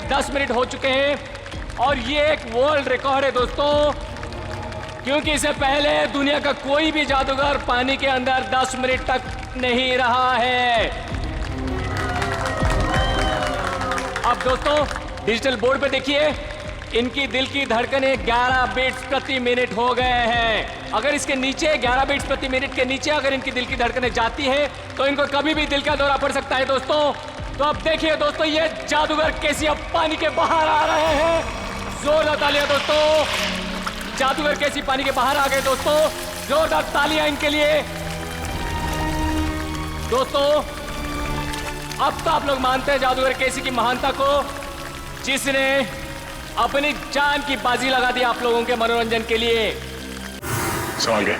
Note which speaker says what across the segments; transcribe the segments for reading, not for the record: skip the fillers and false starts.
Speaker 1: 10 minute हो चुके हैं और ये एक वर्ल्ड रिकॉर्ड है दोस्तों, क्योंकि इससे पहले दुनिया का कोई भी जादूगर पानी के अंदर 10 मिनट तक नहीं रहा है। अब दोस्तों डिजिटल बोर्ड पे देखिए, इनकी दिल की धड़कनें 11 बीट्स प्रति मिनट हो गए हैं। अगर इसके नीचे 11 बीट्स प्रति मिनट के नीचे अगर इनकी दिल की धड़कनें जाती है तो इनको कभी भी दिल का दौरा पड़ सकता है दोस्तों। तो अब देखिए दोस्तों, ये जादूगर कैसी अब पानी के बाहर आ रहे हैं। जोरदार तालियां दोस्तों, जादूगर कैसी पानी के बाहर आ गए दोस्तों, जोरदार तालियां इनके लिए। दोस्तों अब तो आप लोग मानते हैं जादूगर कैसी की महानता को, जिसने अपनी जान की बाजी लगा दी आप लोगों के मनोरंजन के लिए।
Speaker 2: समझ गए।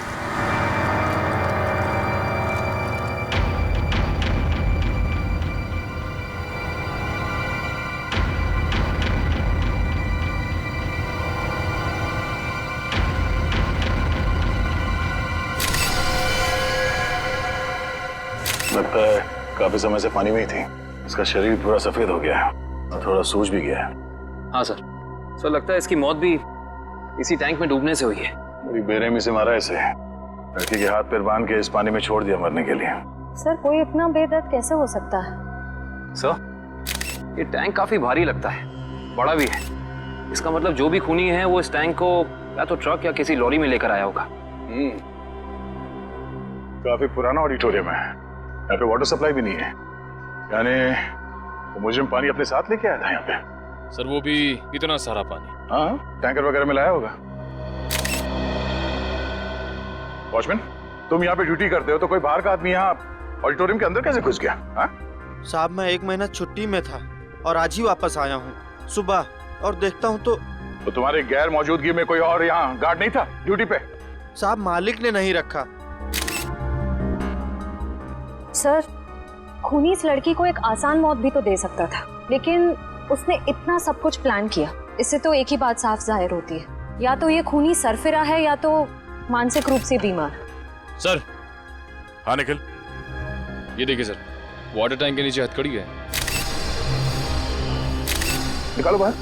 Speaker 2: लगता है काफी समय से पानी में ही थी। इसका शरीर पूरा सफेद हो गया है और थोड़ा सूज भी गया है।
Speaker 3: हाँ सर, सर लगता है इसकी मौत भी इसी टैंक में डूबने से हुई है।
Speaker 2: बड़ी बेरहमी से मारा इसे, लड़की के हाथ पैर बांध के इस पानी में छोड़ दिया मरने के लिए।
Speaker 4: सर कोई इतना बेदर्द कैसे हो सकता है?
Speaker 3: सर ये टैंक काफी भारी लगता है, बड़ा भी है। इसका मतलब जो भी खूनी है वो इस टैंक को या तो ट्रक या किसी लॉरी में लेकर आया होगा।
Speaker 2: काफी पुराना ऑडिटोरियम है, यहाँ पे वाटर सप्लाई भी नहीं है, यानी वो मुजरिम पानी अपने साथ लेके आया था यहाँ पे।
Speaker 5: सर वो भी इतना सारा पानी?
Speaker 2: हाँ, टैंकर वगैरह में लाया होगा। वॉचमैन, तुम यहाँ पे ड्यूटी करते हो तो कोई बाहर का आदमी यहाँ ऑडिटोरियम के अंदर कैसे घुस गया? हाँ
Speaker 6: साहब, मैं 1 महीना छुट्टी में था और आज ही वापस आया हूँ सुबह, और देखता हूँ तो
Speaker 2: तुम्हारे गैर मौजूदगी में कोई और यहाँ गार्ड नहीं था ड्यूटी पे?
Speaker 6: साहब मालिक ने नहीं रखा।
Speaker 4: सर खूनी इस लड़की को एक आसान मौत भी तो दे सकता था, लेकिन उसने इतना सब कुछ प्लान किया। इससे तो एक ही बात साफ जाहिर होती है, या तो ये खूनी सरफिरा है या तो मानसिक रूप से बीमार।
Speaker 5: सर। हाँ निखिल, ये देखिए सर, वाटर टैंक के नीचे हथकड़ी है।
Speaker 2: निकालो बाहर,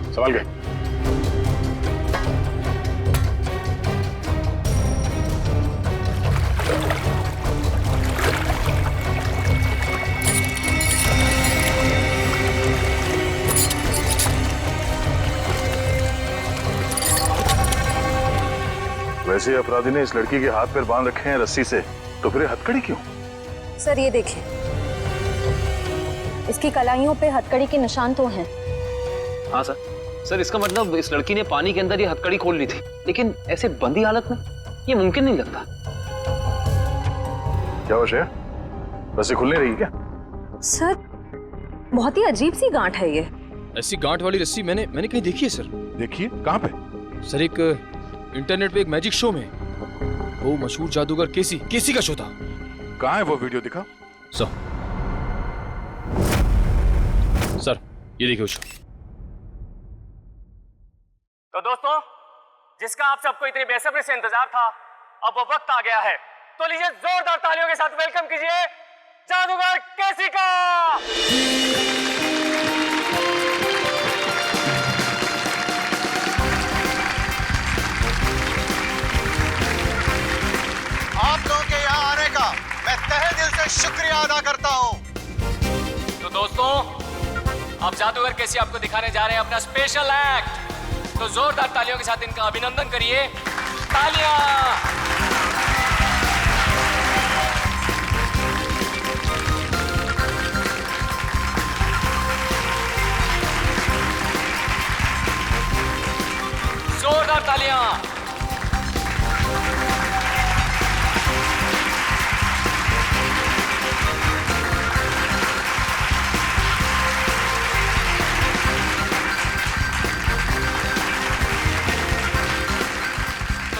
Speaker 2: संभाल के। वैसे अपराधी ने इस लड़की के हाथ पैर बांध रखे हैं रस्सी से, तो फिर हथकड़ी क्यों?
Speaker 4: सर ये देखिए, इसकी कलाइयों पे हथकड़ी के निशान तो हैं।
Speaker 3: हाँ सर, सर इसका मतलब इस लड़की ने पानी के अंदर ये हथकड़ी खोल ली थी, लेकिन ऐसे बंदी हालत में ये मुमकिन नहीं लगता।
Speaker 2: क्या हो श्रेया, रस्सी खुल नहीं रही क्या?
Speaker 4: सर बहुत ही अजीब सी गांठ है ये।
Speaker 5: ऐसी गांठ वाली रस्सी मैंने कहीं देखी है सर।
Speaker 2: देखिए, कहाँ पे?
Speaker 5: सर एक इंटरनेट पे एक मैजिक शो में, वो मशहूर जादूगर केसी का शो था।
Speaker 2: कहाँ है वो वीडियो, दिखा।
Speaker 5: सर ये देखिए शो।
Speaker 1: तो दोस्तों, जिसका आप सबको इतनी बेसब्री से इंतजार था, अब वो वक्त आ गया है। तो लीजिए जोरदार तालियों के साथ वेलकम कीजिए जादूगर केसी का।
Speaker 7: आप लोगों के यहाँ आने का मैं तहे दिल से शुक्रिया अदा करता हूँ।
Speaker 1: तो दोस्तों, अब जादूगर कैसी आपको दिखाने जा रहे हैं अपना स्पेशल एक्ट। तो जोरदार तालियों के साथ इनका अभिनंदन करिए। तालियां। जोरदार तालियां।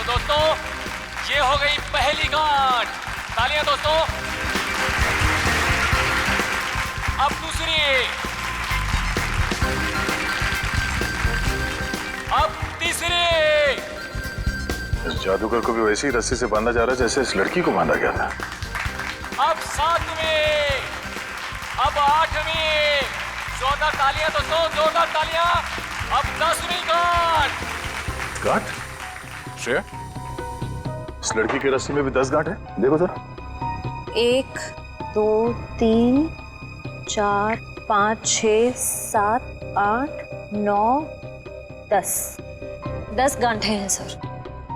Speaker 1: दोस्तों, ये हो गई पहली गांठ। तालियां दोस्तों। अब दूसरी, अब तीसरी।
Speaker 2: इस जादूगर को भी वैसी ही रस्सी से बांधा जा रहा है जैसे इस लड़की को बांधा गया था।
Speaker 1: अब 7वीं, अब 8वीं। जोरदार तालियां दोस्तों, जोरदार तालियां। अब 10 रील गार्ड।
Speaker 2: गांठ? श्रेया, इस लड़की के रस्सी में भी 10 गांठ है, देखो जरा।
Speaker 4: 1 2 3 4 5 6 7 8 9 10 10 गांठें हैं सर।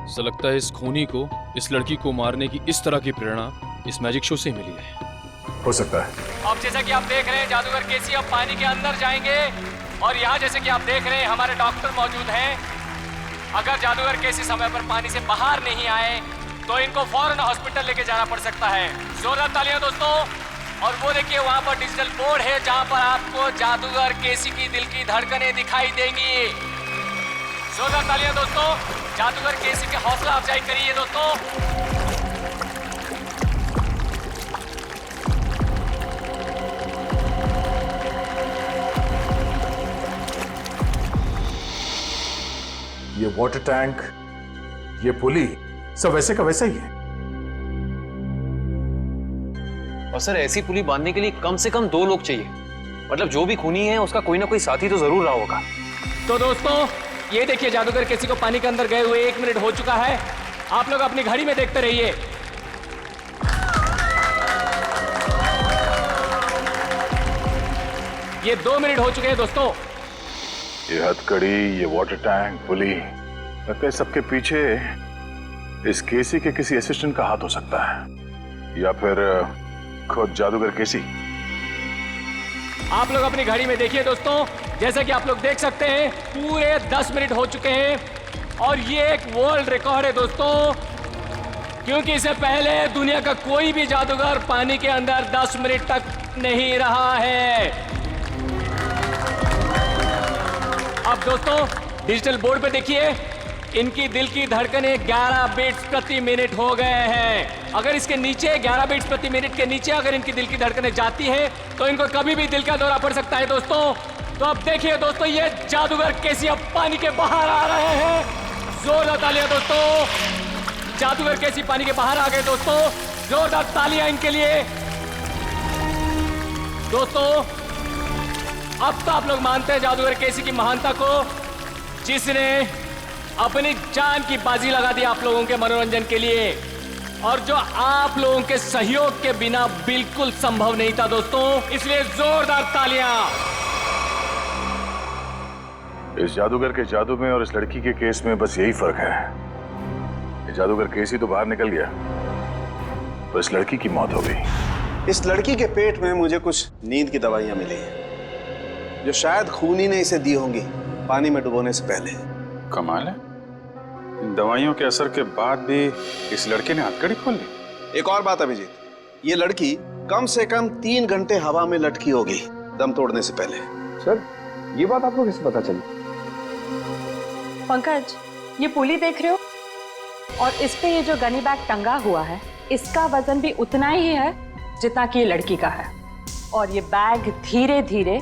Speaker 5: ऐसा लगता है इस खूनी को इस लड़की को मारने की इस तरह की प्रेरणा इस मैजिक शो से मिली है।
Speaker 2: हो सकता है।
Speaker 1: अब जैसा कि आप देख रहे हैं जादूगर केसी अब पानी के अंदर जाएंगे और यहाँ जैसे कि आप देख रहे हैं हमारे डॉक्टर मौजूद हैं। अगर जादूगर केसी समय पर पानी से बाहर नहीं आए तो इनको फौरन हॉस्पिटल लेके जाना पड़ सकता है। जोरदार तालियां दोस्तों। और वो देखिए वहाँ पर डिजिटल बोर्ड है जहाँ पर आपको जादूगर केसी की दिल की धड़कनें दिखाई देंगी। जोरदार तालियां दोस्तों। जादूगर केसी के हौसला अफजाई करिए दोस्तों।
Speaker 2: ये वाटर टैंक, ये पुली सब वैसे का वैसा ही है।
Speaker 3: और सर ऐसी पुली बांधने के लिए कम से कम 2 लोग चाहिए। मतलब जो भी खूनी है उसका कोई ना कोई साथी तो जरूर रहा होगा।
Speaker 1: तो दोस्तों ये देखिए जादूगर केसी को पानी के अंदर गए हुए 1 मिनट हो चुका है। आप लोग अपनी घड़ी में देखते रहिए। ये 2 मिनट हो चुके हैं दोस्तों।
Speaker 2: ये हथकड़ी, ये वाटर टैंक, पुली, लगता है सबके पीछे इस केसी के किसी असिस्टेंट का हाथ हो सकता है या फिर खुद जादूगर केसी।
Speaker 1: आप लोग अपनी घड़ी में देखिए दोस्तों। जैसा कि आप लोग देख सकते हैं पूरे 10 मिनट हो चुके हैं और ये एक वर्ल्ड रिकॉर्ड है दोस्तों, क्योंकि इससे पहले दुनिया का कोई भी जादूगर पानी के अंदर 10 मिनट तक नहीं रहा है। अब दोस्तों डिजिटल बोर्ड पे देखिए इनकी दिल की धड़कनें 11 बीट्स प्रति मिनट हो गए हैं। अगर इसके नीचे 11 बीट्स प्रति मिनट के नीचे अगर इनकी दिल की धड़कनें जाती हैं तो इनको कभी भी दिल का दौरा पड़ सकता है दोस्तों। तो अब देखिए दोस्तों ये जादूगर केसी अब पानी के बाहर आ रहे हैं। जोरदार तालियां दोस्तों। जादूगर केसी पानी के बाहर आ गए दोस्तों। जोरदार तालियां इनके लिए दोस्तों। अब तो आप लोग मानते हैं जादूगर केसी की महानता को, जिसने अपनी जान की बाजी लगा दी आप लोगों के मनोरंजन के लिए और जो आप लोगों के सहयोग के बिना बिल्कुल संभव नहीं था दोस्तों। इसलिए जोरदार तालियां।
Speaker 2: इस जादूगर के जादू में और इस लड़की के केस में बस यही फर्क है। जादूगर केसी तो बाहर निकल गया, तो इस लड़की की मौत हो गई।
Speaker 7: इस लड़की के पेट में मुझे कुछ नींद की दवाइयां मिली हैं जो शायद खूनी ने इसे दी होंगी पानी में डुबोने से पहले।
Speaker 8: कमाल है, इन दवाइयों के असर के बाद भी इस लड़के ने हथकड़ी खोल ली।
Speaker 7: एक और बात अभिजीत, ये लड़की कम से कम 3 घंटे हवा में लटकी होगी दम तोड़ने से पहले।
Speaker 9: सर ये बात आपको कैसे पता चली?
Speaker 10: पंकज ये पुली देख रहे हो और इस पे ये जो गनी बैग टंगा हुआ है इसका वजन भी उतना ही है जितना कि ये लड़की का है और ये बैग धीरे धीरे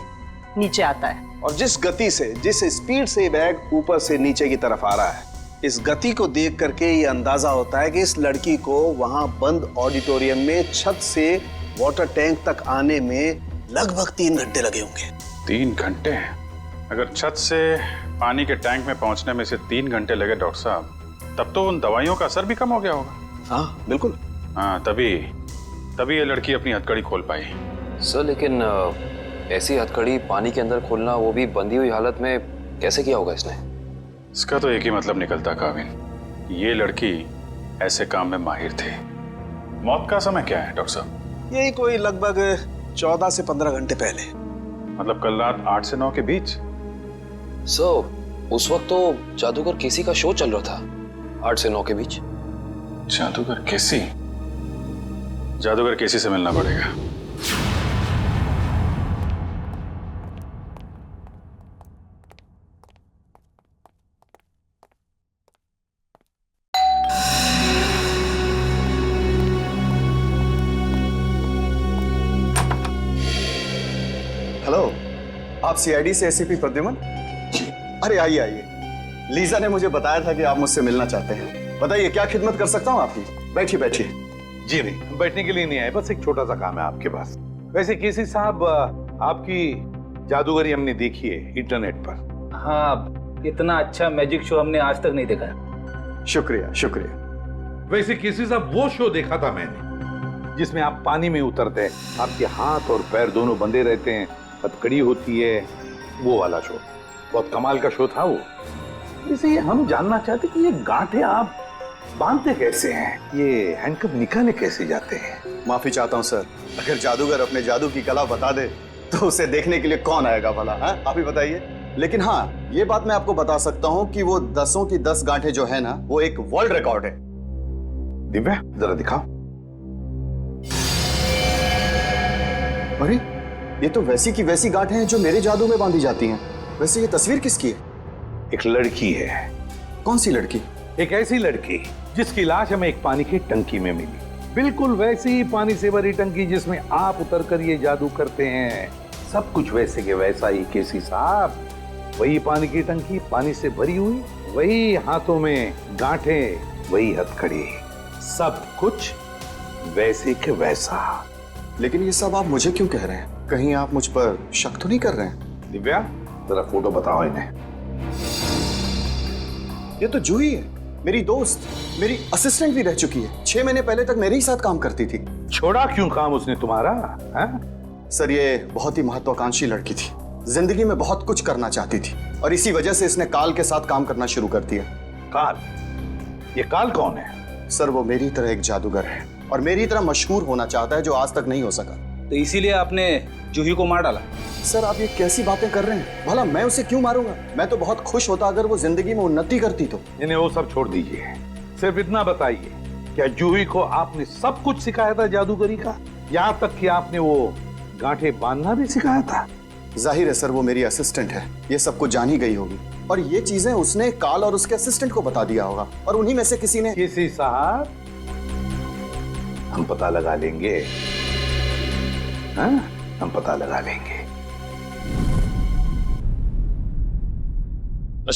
Speaker 10: नीचे आता है।
Speaker 7: और जिस गति से, जिस स्पीड से ये बैग ऊपर से नीचे की तरफ आ रहा है, इस गति को देख करके ये अंदाजा होता है कि इस लड़की को वहां बंद ऑडिटोरियम में छत से वाटर टैंक तक आने में लगभग 3 घंटे लगे होंगे।
Speaker 8: 3 घंटे? अगर छत से पानी के टैंक में पहुंचने में से 3 घंटे लगे डॉक्टर साहब, तब तो उन दवाइयों का असर भी कम हो गया होगा।
Speaker 7: हाँ बिल्कुल।
Speaker 8: हाँ, तभी ये लड़की अपनी हथकड़ी खोल पाई।
Speaker 3: सर लेकिन ऐसी हथकड़ी पानी के अंदर खोलना, वो भी बंधी हुई हालत में, कैसे किया होगा इसने?
Speaker 8: इसका तो एक ही मतलब निकलता काविन, ये लड़की ऐसे काम में माहिर थी। मौत का समय क्या है डॉक्टर साहब?
Speaker 7: यही कोई लगभग 14 से 15 घंटे पहले।
Speaker 8: मतलब कल रात 8 से 9 के बीच?
Speaker 3: सर उस वक्त तो जादूगर केसी का शो चल रहा था 8 से 9 के बीच।
Speaker 8: जादूगर केसी? जादूगर केसी से मिलना पड़ेगा।
Speaker 7: हेलो, आप सीआईडी से एसीपी प्रद्युमन? अरे आइए आइए, लीजा ने मुझे बताया था कि आप मुझसे मिलना चाहते हैं। बताइए क्या खिदमत कर सकता हूँ आपकी। बैठिए बैठिए।
Speaker 11: जी नहीं, बैठने के लिए नहीं आए, बस एक छोटा सा काम है आपके पास। वैसे केसी साहब, आपकी जादूगरी हमने देखी है इंटरनेट पर।
Speaker 12: हाँ, इतना अच्छा मैजिक शो हमने आज तक नहीं देखा।
Speaker 7: शुक्रिया शुक्रिया।
Speaker 11: वैसे किसी साहब वो शो देखा था मैंने जिसमें आप पानी में उतरते हैं, आपके हाथ और पैर दोनों बंधे रहते हैं, हथकड़ी होती है, वो वाला शो। बहुत कमाल का शो था वो। इसे हम जानना चाहते कि ये गांठें आप बांधते कैसे हैं, ये हैंडकफ निकाले कैसे जाते हैं?
Speaker 7: माफी चाहता हूँ सर, अगर जादूगर अपने जादू की कला बता दे तो उसे देखने के लिए कौन आएगा भला? आप ही बताइए। लेकिन हाँ, ये बात मैं आपको बता सकता हूँ कि वो 10 की 10 गांठें जो है ना, वो एक वर्ल्ड रिकॉर्ड है।
Speaker 11: दिव्या जरा दिखाओ।
Speaker 7: अरे ये तो वैसी की वैसी गांठें हैं जो मेरे जादू में बांधी जाती हैं। वैसे ये तस्वीर किसकी है?
Speaker 11: एक लड़की है।
Speaker 7: कौन सी लड़की?
Speaker 11: एक ऐसी लड़की जिसकी लाश हमें एक पानी की टंकी में मिली, बिल्कुल वैसी ही पानी से भरी टंकी जिसमें आप उतर कर ये जादू करते हैं। सब कुछ वैसे के वैसा ही केसी साहब। वही पानी की टंकी पानी से भरी हुई, वही हाथों में गांठें, वही हथकड़ी, सब कुछ वैसे के वैसा।
Speaker 7: लेकिन ये सब आप मुझे क्यों कह रहे हैं? कहीं आप मुझ पर शक तो नहीं कर रहे हैं?
Speaker 11: दिव्या जरा फोटो बताओ इन्हें।
Speaker 7: ये तो जूही है, मेरी दोस्त, मेरी असिस्टेंट भी रह चुकी है। 6 महीने पहले तक मेरे ही साथ काम करती थी।
Speaker 11: छोड़ा क्यों काम उसने तुम्हारा?
Speaker 7: सर ये बहुत ही महत्वाकांक्षी लड़की थी, जिंदगी में बहुत कुछ करना चाहती थी और इसी वजह से इसने काल के साथ काम करना शुरू कर दिया।
Speaker 11: काल? ये काल कौन है?
Speaker 7: सर वो मेरी तरह एक जादूगर है और मेरी तरह मशहूर होना चाहता है, जो आज तक नहीं हो सका।
Speaker 12: तो इसीलिए आपने जूही को मार डाला?
Speaker 7: सर आप ये कैसी बातें कर रहे हैं? भला मैं उसे क्यों मारूंगा? मैं तो बहुत खुश होता अगर वो जिंदगी में उन्नति करती तो।
Speaker 11: इन्हें वो सब छोड़ दीजिए, सिर्फ इतना बताइए, क्या जूही को आपने सब कुछ सिखाया था जादूगरी का? यहाँ तक कि आपने वो गांठें बांधना भी सिखाया था?
Speaker 7: जाहिर है सर, वो मेरी असिस्टेंट है, ये सब कुछ जान ही गई होगी और ये चीजें उसने काल और उसके असिस्टेंट को बता दिया होगा और उन्हीं में से किसी ने।
Speaker 11: किसी साहब हम पता लगा लेंगे, हाँ? हम पता लगा लेंगे।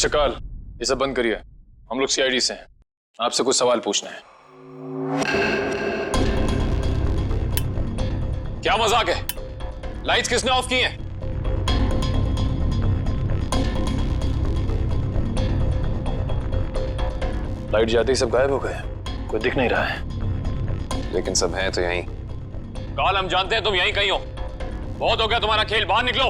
Speaker 5: काल, ये सब बंद करिए, हम लोग सीआईडी से हैं, आपसे कुछ सवाल पूछना है। क्या मजाक है? लाइट्स किसने ऑफ की हैं? लाइट जाते ही सब गायब हो गए, कोई दिख नहीं रहा है।
Speaker 3: लेकिन सब हैं तो यहीं।
Speaker 5: काल, हम जानते हैं तुम यहीं कहीं हो। बहुत हो गया तुम्हारा खेल, बाहर निकलो।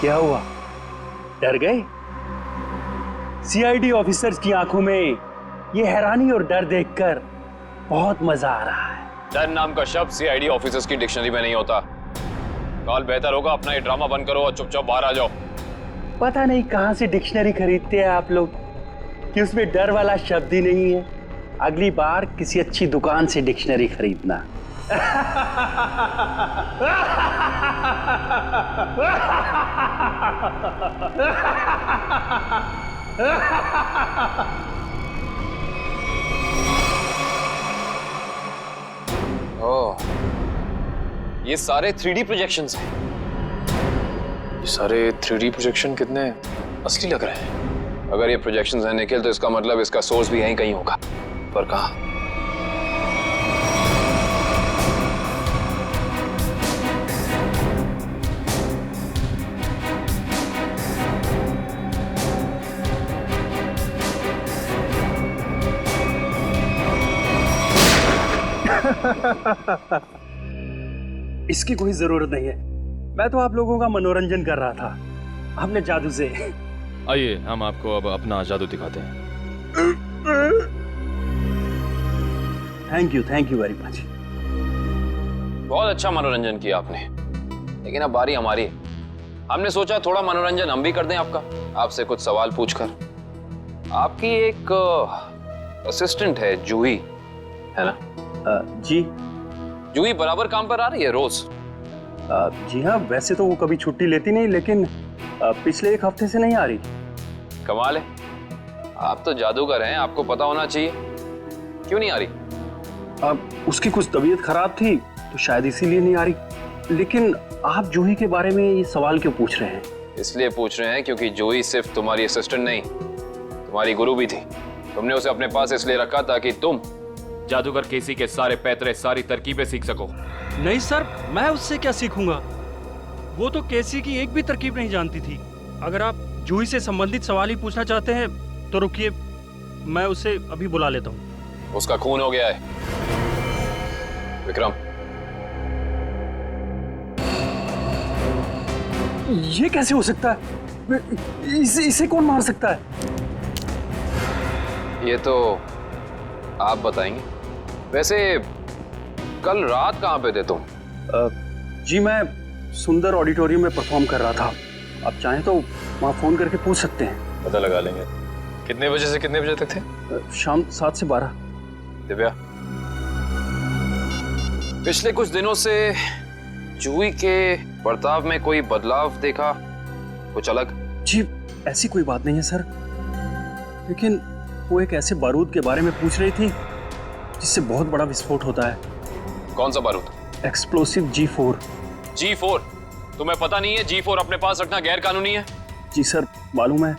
Speaker 13: क्या हुआ? डर गए? सीआईडी ऑफिसर्स की आंखों में ये हैरानी और डर देखकर बहुत मजा आ रहा है।
Speaker 3: डर नाम का शब्द सीआईडी ऑफिसर्स की डिक्शनरी में नहीं होता। काल, बेहतर होगा अपना ये ड्रामा बंद करो और चुपचाप बाहर आ जाओ।
Speaker 13: पता नहीं कहां से डिक्शनरी खरीदते हैं आप लोग कि उसमें डर वाला शब्द ही नहीं है। अगली बार किसी अच्छी दुकान से डिक्शनरी खरीदना।
Speaker 3: ओह, ये सारे 3D प्रोजेक्शंस हैं।
Speaker 5: ये सारे 3D प्रोजेक्शन कितने असली लग रहे हैं।
Speaker 3: अगर ये प्रोजेक्शंस हैं निखिल, तो इसका मतलब इसका सोर्स भी यहीं कहीं होगा। पर कहाँ?
Speaker 13: इसकी कोई जरूरत नहीं है, मैं तो आप लोगों का मनोरंजन कर रहा था अपने जादू से।
Speaker 5: आइए, हम आपको अब अपना जादू दिखाते हैं।
Speaker 13: Thank you very much.
Speaker 3: बहुत अच्छा मनोरंजन किया आपने, लेकिन अब बारी हमारी है। हमने सोचा थोड़ा मनोरंजन हम भी कर दें आपका, आपसे कुछ सवाल पूछकर। आपकी एक असिस्टेंट है जूही, है ना?
Speaker 13: जी।
Speaker 3: जूही बराबर काम पर आ रही है रोज?
Speaker 13: जी हाँ, वैसे तो वो कभी छुट्टी लेती नहीं, लेकिन पिछले 1 हफ्ते से नहीं आ रही।
Speaker 3: कमाल है, आप तो जादूगर हैं, आपको पता होना चाहिए। क्यों नहीं आ रही?
Speaker 13: अब उसकी कुछ तबीयत खराब थी तो शायद इसीलिए नहीं आ रही। लेकिन आप जूही के बारे में ये सवाल क्यों पूछ रहे हैं?
Speaker 3: इसलिए पूछ रहे हैं क्योंकि जूही सिर्फ तुम्हारी असिस्टेंट नहीं, तुम्हारी गुरु भी थी। तुमने उसे अपने पास इसलिए रखा ताकि तुम
Speaker 5: जादूगर केसी के सारे पैतरे, सारी तरकीबें सीख सको।
Speaker 14: नहीं सर, मैं उससे क्या सीखूंगा? वो तो केसी की एक भी तरकीब नहीं जानती थी। अगर आप जूही से संबंधित सवाल ही पूछना चाहते हैं तो रुकिए, मैं उसे अभी बुला लेता हूँ।
Speaker 3: उसका खून हो गया है। विक्रम,
Speaker 13: ये कैसे हो सकता है? इसे कौन मार सकता है?
Speaker 3: ये तो आप बताएंगे। वैसे कल रात कहाँ पे थे तुम?
Speaker 13: जी मैं सुंदर ऑडिटोरियम में परफॉर्म कर रहा था। आप चाहें तो वहाँ फोन करके पूछ सकते हैं।
Speaker 3: पता लगा लेंगे। कितने बजे से कितने बजे तक थे?
Speaker 13: शाम 7 से 12।
Speaker 3: दिव्या, पिछले कुछ दिनों से जूही के बर्ताव में कोई बदलाव देखा? कुछ अलग?
Speaker 13: जी ऐसी कोई बात नहीं है सर, लेकिन वो एक ऐसे बारूद के बारे में पूछ रही थी जिससे बहुत बड़ा विस्फोट होता है।
Speaker 3: कौन सा बारूद?
Speaker 13: Explosive G4।
Speaker 3: G4? तुम्हें पता नहीं है G4 अपने पास रखना गैर कानूनी है?
Speaker 13: जी सर मालूम है,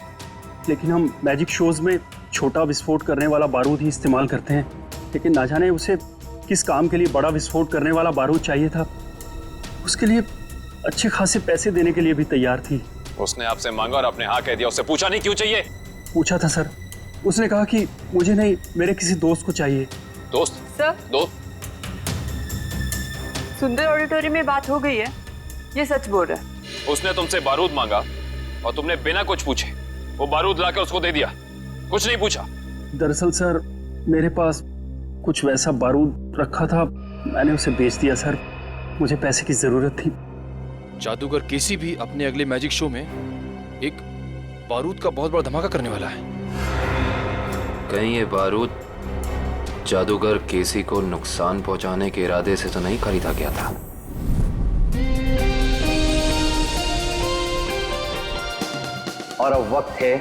Speaker 13: लेकिन हम मैजिक शोज में छोटा विस्फोट करने वाला बारूद ही इस्तेमाल करते हैं। लेकिन ना जाने उसे किस काम के लिए बड़ा विस्फोट करने वाला बारूद चाहिए था। उसके लिए अच्छे खासे पैसे देने के लिए भी तैयार थी।
Speaker 3: उसने आपसे मांगा और आपने हाँ कह दिया। उससे पूछा नहीं क्यों चाहिए?
Speaker 13: पूछा था सर, उसने कहा कि मुझे नहीं, मेरे किसी दोस्त को चाहिए।
Speaker 3: दोस्त?
Speaker 10: सर,
Speaker 3: दोस्त?
Speaker 10: सुंदर ऑडिटोरियम में बात हो गई है, ये सच बोल रहा है।
Speaker 3: उसने तुमसे बारूद मांगा और तुमने बिना कुछ पूछे वो बारूद लाकर उसको दे दिया, कुछ नहीं पूछा।
Speaker 13: दरअसल सर मेरे पास कुछ वैसा बारूद रखा था, मैंने उसे बेच दिया सर। मुझे पैसे की जरूरत थी।
Speaker 5: जादूगर केसी भी अपने अगले मैजिक शो में एक बारूद का बहुत बड़ा धमाका करने वाला है।
Speaker 3: कहीं ये बारूद जादूगर केसी को नुकसान पहुंचाने के इरादे से तो नहीं खरीदा गया था?
Speaker 15: और अब वक्त है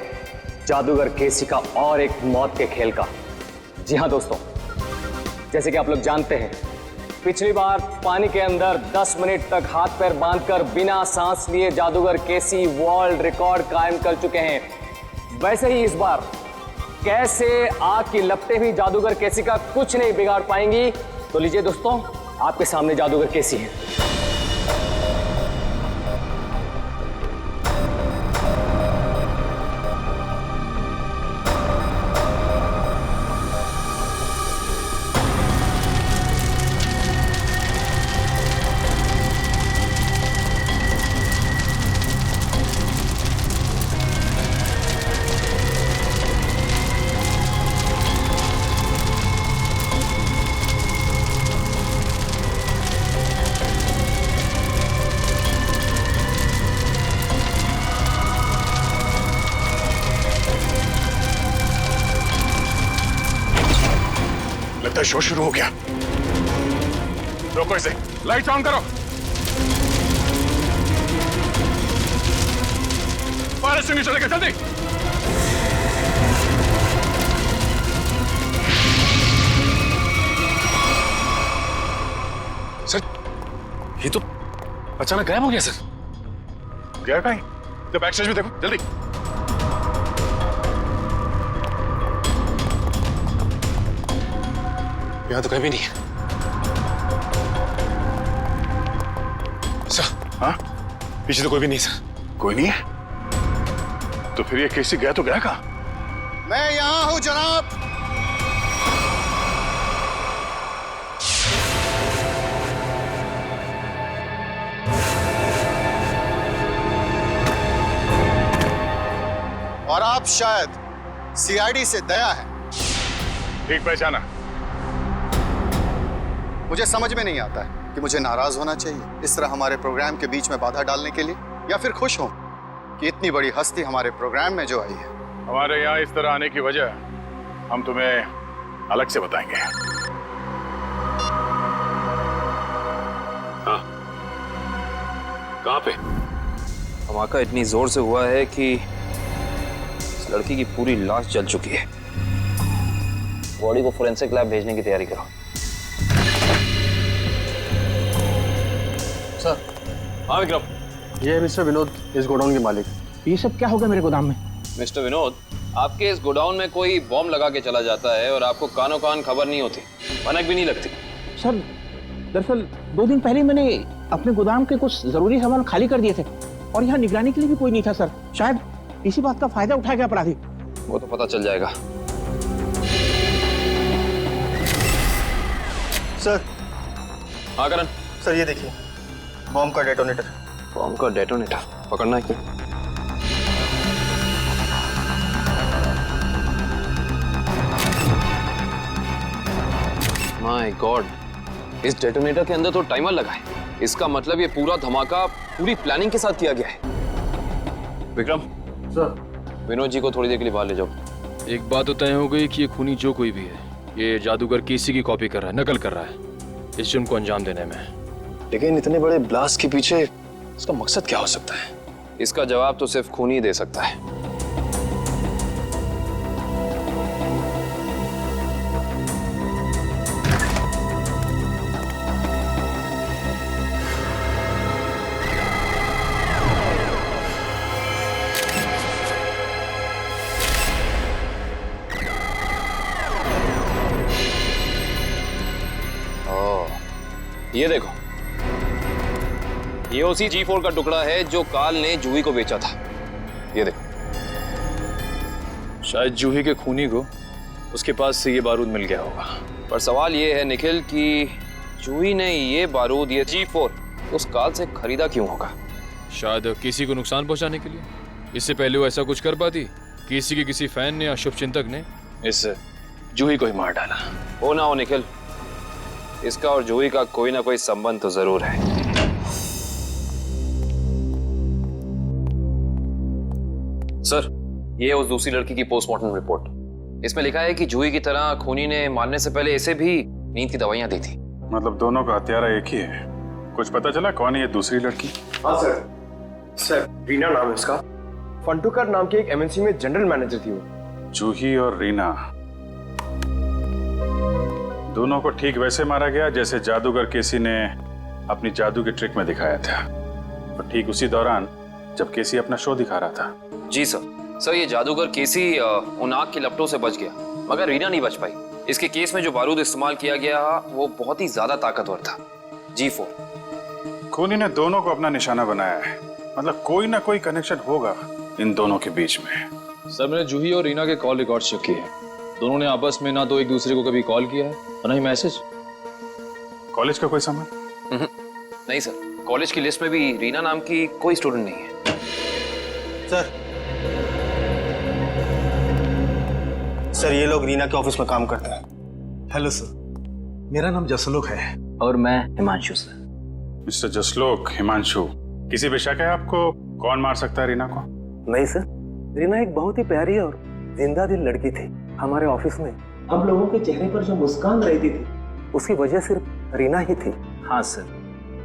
Speaker 15: जादूगर केसी का और एक मौत के खेल का। जी हाँ दोस्तों, जैसे कि आप लोग जानते हैं, पिछली बार पानी के अंदर 10 मिनट तक हाथ पैर बांधकर बिना सांस लिए जादूगर केसी वर्ल्ड रिकॉर्ड कायम कर चुके हैं। वैसे ही इस बार कैसे आग की लपटें भी जादूगर केसी का कुछ नहीं बिगाड़ पाएंगी। तो लीजिए दोस्तों, आपके सामने जादूगर केसी है।
Speaker 2: शो शुरू हो गया। रोको इसे, लाइट ऑन करो। फायर एक्सटिंग्विशर लेकर जल्दी।
Speaker 5: सर, ये तो अचानक गायब हो गया सर।
Speaker 2: गया कहीं? तो बैक स्टेज में देखो जल्दी।
Speaker 5: यहाँ तो कहीं भी नहीं है। सर,
Speaker 2: हाँ?
Speaker 5: पीछे तो कोई भी नहीं सर।
Speaker 2: कोई नहीं है? तो फिर ये केसी गया तो गया कहाँ?
Speaker 7: मैं यहाँ हूँ जनाब। और आप शायद सीआईडी से दया है।
Speaker 2: ठीक पहचाना।
Speaker 7: मुझे समझ में नहीं आता है कि मुझे नाराज होना चाहिए इस तरह हमारे प्रोग्राम के बीच में बाधा डालने के लिए, या फिर खुश हूं कि इतनी बड़ी हस्ती हमारे प्रोग्राम में जो आई है।
Speaker 2: हमारे यहाँ इस तरह आने की वजह हम तुम्हें अलग से बताएंगे।
Speaker 3: हाँ, कहाँ पे? धमाका इतनी जोर से हुआ है कि इस लड़की की पूरी लाश जल चुकी है। बॉडी को फोरेंसिक लैब भेजने की तैयारी करो।
Speaker 13: सर।
Speaker 3: हाँ विक्रम।
Speaker 13: ये मिस्टर विनोद, इस गोडाउन के मालिक।
Speaker 12: ये सब क्या होगा मेरे गोदाम में?
Speaker 3: मिस्टर विनोद, आपके इस गोडाउन में कोई बॉम्ब लगा के चला जाता है और आपको कानों कान खबर नहीं होती, भनक भी नहीं लगती।
Speaker 12: सर दरअसल 2 दिन पहले मैंने अपने गोदाम के कुछ जरूरी सामान खाली कर दिए थे और यहाँ निगरानी के लिए भी कोई नहीं था सर। शायद इसी बात का फायदा उठा गया अपराधी।
Speaker 3: वो तो पता चल जाएगा।
Speaker 6: सर।
Speaker 3: हाँ करण।
Speaker 6: सर ये देखिए, बॉम्ब का डेटोनेटर।
Speaker 3: बॉम्ब का डेटोनेटर पकड़ना है क्या? माय गॉड, इस डेटोनेटर के अंदर तो टाइमर लगा है। इसका मतलब ये पूरा धमाका पूरी प्लानिंग के साथ किया गया है। विक्रम
Speaker 13: सर।
Speaker 3: विनोद जी को थोड़ी देर के लिए बाहर ले जाओ।
Speaker 5: एक बात तो तय हो गई कि ये खूनी जो कोई भी है, ये जादूगर केसी की कॉपी कर रहा है, नकल कर रहा है इस जुर्म को अंजाम देने में।
Speaker 3: लेकिन इतने बड़े ब्लास्ट के पीछे इसका मकसद क्या हो सकता है? इसका जवाब तो सिर्फ खूनी ही दे सकता है। ये देखो, ये उसी G4 का टुकड़ा है जो काल ने जूही को बेचा था। ये देखो।
Speaker 5: शायद जूही के खूनी को उसके पास से ये बारूद मिल गया होगा।
Speaker 3: पर सवाल ये है निखिल कि जूही ने ये बारूद, ये G4 उस काल से खरीदा क्यों होगा?
Speaker 5: शायद किसी को नुकसान पहुंचाने के लिए। इससे पहले वो ऐसा कुछ कर पाती, किसी के किसी फैन ने या शुभचिंतक ने इस जूही को ही मार डाला।
Speaker 3: हो ना हो निखिल, इसका और जूही का कोई ना कोई संबंध तो जरूर है। सर, ये है उस दूसरी लड़की की पोस्टमार्टम रिपोर्ट। इसमें लिखा है कि जूही की तरह खूनी ने मारने से पहले इसे भी नींद की दवाइयां दी थी।
Speaker 8: मतलब दोनों का हत्यारा एक ही है। कुछ पता चला कौन है ये दूसरी लड़की?
Speaker 13: हाँ सर। सर रीना नाम है उसका। फंटूकर नाम की एक एमएनसी में जनरल मैनेजर थी वो।
Speaker 8: जूही और रीना दोनों को ठीक वैसे मारा गया जैसे जादूगर केसी ने अपनी जादू की ट्रिक में दिखाया था, और ठीक उसी दौरान जब केसी अपना शो दिखा रहा था।
Speaker 3: जी सर, ये जादूगर केसी उन आग की लपटों से बच गया, मगर रीना नहीं बच पाई। इसके केस में जो बारूद इस्तेमाल किया गया वो बहुत ही ज्यादा ताकतवर था, G4।
Speaker 8: खूनी ने दोनों को अपना निशाना बनाया है, मतलब कोई ना कोई कनेक्शन होगा इन दोनों के बीच में।
Speaker 5: सर मैंने जूही और रीना के कॉल रिकॉर्ड चेक किए हैं। दोनों ने आपस में ना तो एक दूसरे को कभी कॉल किया है और ना ही मैसेज।
Speaker 8: कॉलेज का कोई संबंध?
Speaker 3: नहीं सर, कॉलेज की लिस्ट में भी रीना नाम की कोई स्टूडेंट नहीं है।
Speaker 6: सर ये लोग रीना के ऑफिस में काम करते हैं।
Speaker 7: हेलो सर, मेरा नाम जसलोक है।
Speaker 12: और मैं हिमांशु सर।
Speaker 8: मिस्टर जसलोक, हिमांशु, किसी भी शक है आपको कौन मार सकता है रीना को?
Speaker 16: नहीं सर, रीना एक बहुत ही प्यारी और जिंदा दिल लड़की थी। हमारे ऑफिस में हम लोगों के चेहरे पर जो मुस्कान रहती थी उसकी वजह सिर्फ रीना ही थी।
Speaker 12: हाँ सर,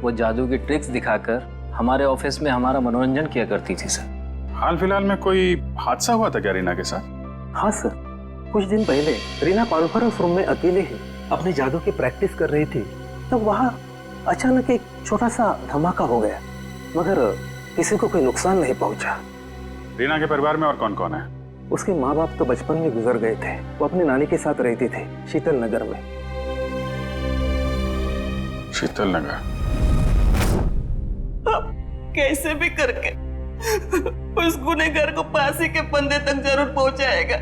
Speaker 12: वो जादू की ट्रिक्स दिखाकर हमारे ऑफिस में हमारा मनोरंजन किया करती थी सर।
Speaker 8: हाल फिलहाल में कोई हादसा हुआ था क्या रीना के साथ?
Speaker 16: हाँ सर, कुछ दिन पहले रीना कॉन्फ्रेंस रूम में अकेले ही अपने जादू की प्रैक्टिस कर रही थी, तब वहाँ अचानक एक छोटा सा धमाका हो गया, मगर किसी को कोई नुकसान नहीं पहुंचा।
Speaker 8: रीना के परिवार में और कौन कौन है?
Speaker 16: उसके माँ बाप तो बचपन में गुजर गए थे। वो अपनी नानी के साथ रहती थी शीतल नगर में।
Speaker 8: शीतल नगर?
Speaker 17: अब कैसे भी करके उस गुनहगार को फांसी के फंदे तक जरूर पहुंचाएगा।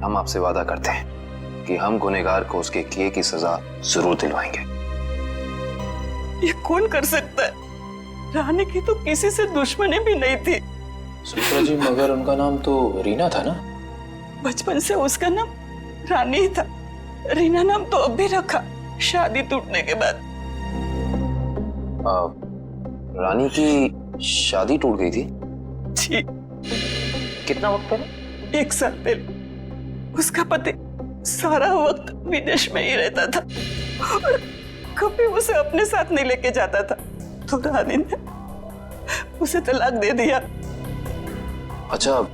Speaker 3: हम आपसे वादा करते हैं कि हम गुनहगार को उसके किए की सजा जरूर दिलवाएंगे।
Speaker 17: ये कौन कर सकता है? रानी की तो किसी से दुश्मनी भी नहीं थी।
Speaker 5: सुमित्रा जी, मगर उनका नाम तो रीना था ना?
Speaker 17: बचपन से उसका नाम रानी ही था। रीना नाम तो अब भी रखा, शादी टूटने के बाद।
Speaker 3: रानी की शादी टूट गई थी?
Speaker 17: जी।
Speaker 3: कितना वक्त पहले?
Speaker 17: 1 साल पहले। उसका पति सारा वक्त विदेश में ही रहता था और कभी उसे अपने साथ नहीं लेके जाता था, तो रानी ने उसे तलाक दे दिया।
Speaker 3: अच्छा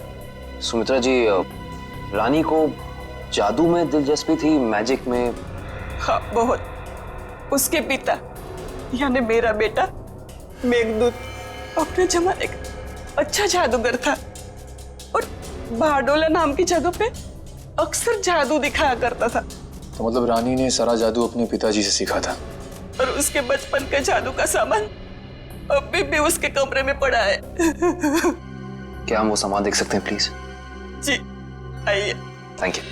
Speaker 3: सुमित्रा जी, रानी को जादू में दिलचस्पी थी, मैजिक में?
Speaker 17: हाँ बहुत। उसके पिता यानी मेरा बेटा मेघदूत अपने जमाने का अच्छा जादूगर था और बारडोला नाम की जगह पे अक्सर जादू दिखाया करता था।
Speaker 5: तो मतलब रानी ने सारा जादू अपने पिताजी से सीखा था।
Speaker 17: और उसके बचपन के जादू का सामान अभी भी उसके कमरे में पड़ा है।
Speaker 3: क्या हम वो सामान देख सकते हैं प्लीज?
Speaker 17: जी आइए।
Speaker 3: Thank you.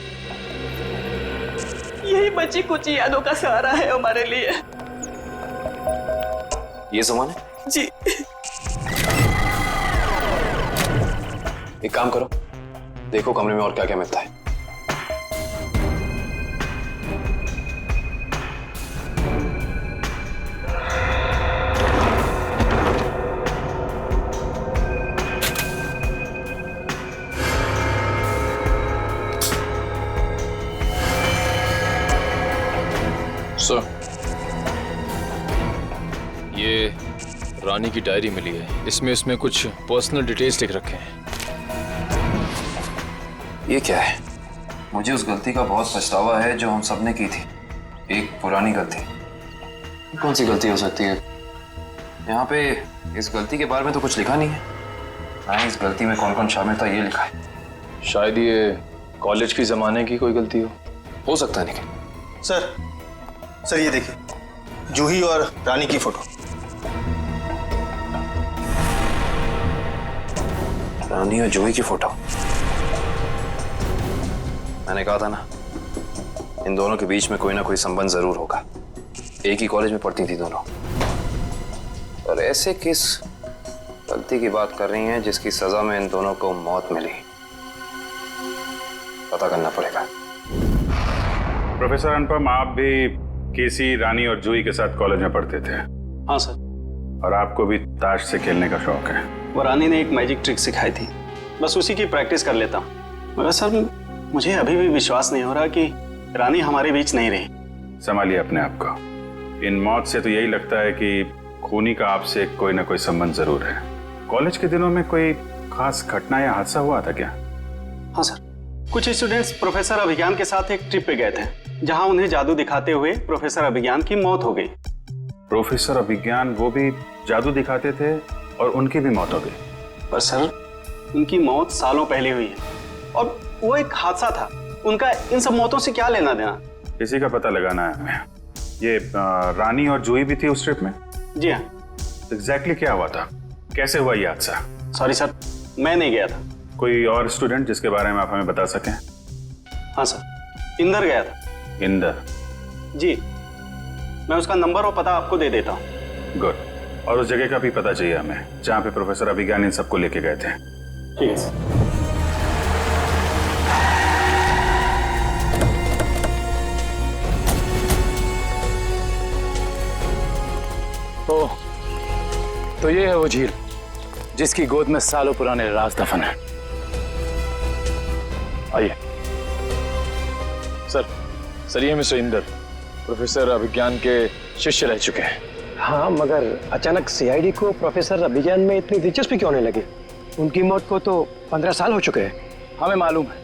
Speaker 17: यही बची कुछ यादों का सहारा है हमारे लिए।
Speaker 3: ये सामान है?
Speaker 17: जी।
Speaker 3: एक काम करो, देखो कमरे में और क्या क्या मिलता है।
Speaker 5: सर, ये रानी की डायरी मिली है। इसमें कुछ पर्सनल डिटेल्स लिख रखे हैं।
Speaker 3: ये क्या है? मुझे उस गलती का बहुत पछतावा है जो हम सबने की थी। एक पुरानी गलती। कौन सी गलती हो सकती है? यहाँ पे इस गलती के बारे में तो कुछ लिखा नहीं है। ना इस गलती में कौन कौन शामिल था ये लिखा है।
Speaker 5: शायद ये कॉलेज की जमाने की कोई गलती हो सकता है। निखिल
Speaker 6: सर ये देखिए, जूही और रानी की फोटो।
Speaker 3: रानी और जूही की फोटो। मैंने कहा था ना, इन दोनों के बीच में कोई ना कोई संबंध जरूर होगा। एक ही कॉलेज में पढ़ती थी दोनों। और ऐसे किस गलती की बात कर रही हैं जिसकी सजा में इन दोनों को मौत मिली? पता करना पड़ेगा।
Speaker 8: प्रोफेसर अनुपम, आप भी केसी, रानी और जूही के साथ कॉलेज में पढ़ते थे?
Speaker 13: हाँ सर।
Speaker 8: और आपको भी ताश से खेलने का शौक है?
Speaker 13: वो रानी ने एक मैजिक ट्रिक सिखाई थी, बस उसी की प्रैक्टिस कर लेता हूँ। मगर सर मुझे अभी भी विश्वास नहीं हो रहा कि रानी हमारे बीच नहीं रही।
Speaker 8: संभालिए अपने आप को। इन मौत से तो यही लगता है कि खूनी का आपसे कोई ना कोई संबंध जरूर है। कॉलेज के दिनों में कोई खास घटना या हादसा हुआ था क्या?
Speaker 13: हाँ सर, कुछ स्टूडेंट्स प्रोफेसर अभिज्ञान के साथ एक ट्रिप पे गए थे, जहां उन्हें जादू दिखाते हुए प्रोफेसर अभिज्ञान की मौत हो गई।
Speaker 8: प्रोफेसर अभिज्ञान वो भी जादू दिखाते थे और उनकी भी मौत हो गई?
Speaker 13: पर सर उनकी मौत सालों पहले हुई है और वो एक हादसा था। उनका इन सब मौतों से क्या लेना देना?
Speaker 8: किसी का पता लगाना है हमें। ये रानी और जूही भी थी उस ट्रिप में?
Speaker 13: जी हाँ।
Speaker 8: एग्जैक्टली क्या हुआ था? कैसे हुआ ये हादसा?
Speaker 13: सॉरी सर, मैं नहीं गया था।
Speaker 8: कोई और स्टूडेंट जिसके बारे में आप हमें बता सकें?
Speaker 13: हाँ सर, इंदर गया था।
Speaker 8: इंदर?
Speaker 13: जी, मैं उसका नंबर और पता आपको दे देता हूँ।
Speaker 8: गुड। और उस जगह का भी पता चाहिए हमें जहाँ पे प्रोफेसर अभिज्ञान इन सबको लेके गए थे।
Speaker 13: ठीक है सर।
Speaker 18: तो ये है वो झील जिसकी गोद में सालों पुराने राज दफन है। आइए।
Speaker 5: सर ये मिस्टर इंदर प्रोफेसर अभिज्ञान के शिष्य रह चुके हैं।
Speaker 16: हाँ, मगर अचानक सीआईडी को प्रोफेसर अभिज्ञान में इतनी दिलचस्पी क्यों नहीं लगी? उनकी मौत को तो 15 साल हो चुके हैं।
Speaker 18: हमें मालूम है।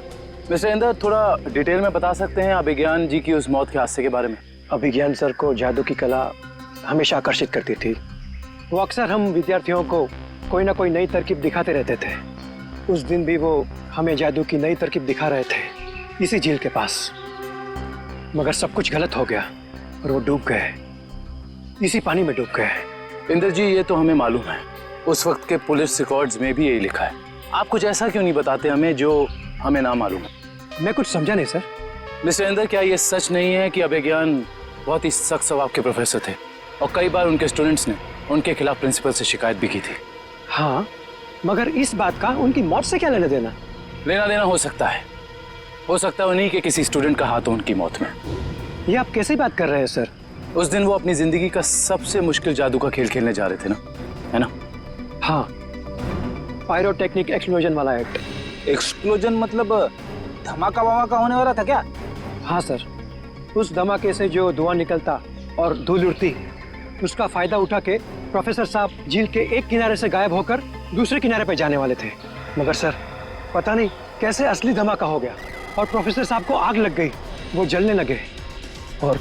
Speaker 18: मिस्टर इंदर, थोड़ा डिटेल में बता सकते हैं अभिज्ञान जी की उस मौत के हादसे के बारे में?
Speaker 16: अभिज्ञान सर को जादू की कला हमेशा आकर्षित करती थी। वो अक्सर हम विद्यार्थियों को कोई ना कोई नई तरकीब दिखाते रहते थे। उस दिन भी वो हमें जादू की नई तरकीब दिखा रहे थे इसी झील के पास। मगर सब कुछ गलत हो गया और वो डूब गए, इसी पानी में डूब गए।
Speaker 18: इंदर जी, ये तो हमें मालूम है। उस वक्त के पुलिस रिकॉर्ड्स में भी यही लिखा है। आप कुछ ऐसा क्यों नहीं बताते हमें जो हमें ना मालूम है?
Speaker 16: मैं कुछ समझा नहीं सर।
Speaker 18: मिस्टर इंदर, क्या ये सच नहीं है कि अभिज्ञान बहुत ही सख्त स्वभाव के प्रोफेसर थे और कई बार उनके स्टूडेंट्स ने उनके खिलाफ प्रिंसिपल से शिकायत भी की थी?
Speaker 16: हाँ, मगर इस बात का उनकी मौत से क्या लेना देना?
Speaker 18: लेना देना हो सकता है उन्हीं के किसी स्टूडेंट का हाथ हो उनकी मौत में।
Speaker 16: ये आप कैसे बात कर रहे हैं सर?
Speaker 18: उस दिन वो अपनी जिंदगी का सबसे मुश्किल जादू का खेल खेलने जा रहे थे ना, है ना?
Speaker 16: हाँ, पायरोटेक्निक एक्सप्लोजन वाला एक्ट।
Speaker 12: एक्सप्लोजन मतलब धमाका वमाका होने वाला था क्या?
Speaker 16: हाँ सर, उस धमाके से जो धुआं निकलता और धूल उड़ती, उसका फायदा उठा के प्रोफेसर साहब झील के एक किनारे से गायब होकर दूसरे किनारे पर जाने वाले थे। मगर सर पता नहीं कैसे असली धमाका हो गया और प्रोफेसर साहब को आग लग गई। वो जलने लगे और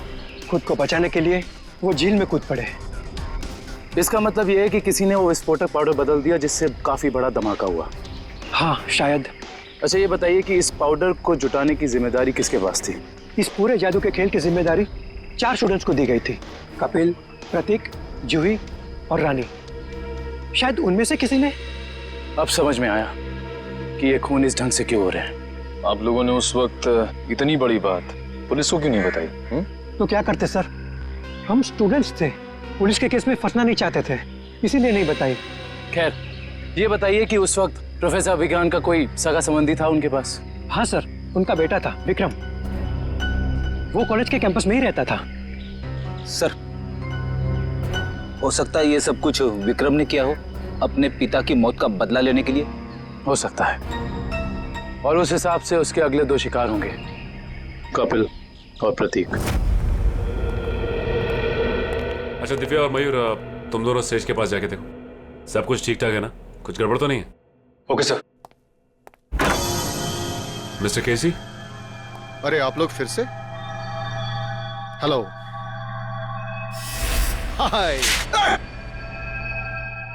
Speaker 16: खुद को बचाने के लिए वो झील में कूद पड़े।
Speaker 18: इसका मतलब यह है कि किसी ने वो विस्फोटक पाउडर बदल दिया जिससे काफी बड़ा धमाका हुआ।
Speaker 16: हाँ शायद।
Speaker 18: अच्छा ये बताइए कि इस पाउडर को जुटाने की जिम्मेदारी किसके पास थी?
Speaker 16: इस पूरे जादू के खेल की जिम्मेदारी 4 स्टूडेंट्स को दी गई थी, कपिल, प्रतीक, जूही और रानी। शायद उनमें से किसी ने।
Speaker 18: अब समझ में आया कि ये खून इस ढंग से क्यों हो रहे हैं।
Speaker 5: आप लोगों ने उस वक्त इतनी बड़ी बात पुलिस को क्यों नहीं बताई?
Speaker 16: तो क्या करते सर, हम स्टूडेंट्स थे, पुलिस के केस में फंसना नहीं चाहते थे, इसीलिए नहीं बताई।
Speaker 18: खैर ये बताइए कि उस वक्त प्रोफेसर अभिज्ञान का कोई सगा संबंधी था उनके पास?
Speaker 16: हाँ सर, उनका बेटा था विक्रम, वो कॉलेज के कैंपस में ही रहता था।
Speaker 19: सर हो सकता है ये सब कुछ विक्रम ने किया हो, अपने पिता की मौत का बदला लेने के लिए।
Speaker 18: हो सकता है, और उस हिसाब से उसके अगले 2 शिकार होंगे, कपिल और प्रतीक।
Speaker 20: अच्छा दिव्या और मयूर, तुम दोनों स्टेज के पास जाके देखो सब कुछ ठीक ठाक है ना, कुछ गड़बड़ तो नहीं है?
Speaker 21: Okay sir.
Speaker 20: मिस्टर केसी।
Speaker 21: अरे आप लोग फिर से? हेलो। हाय।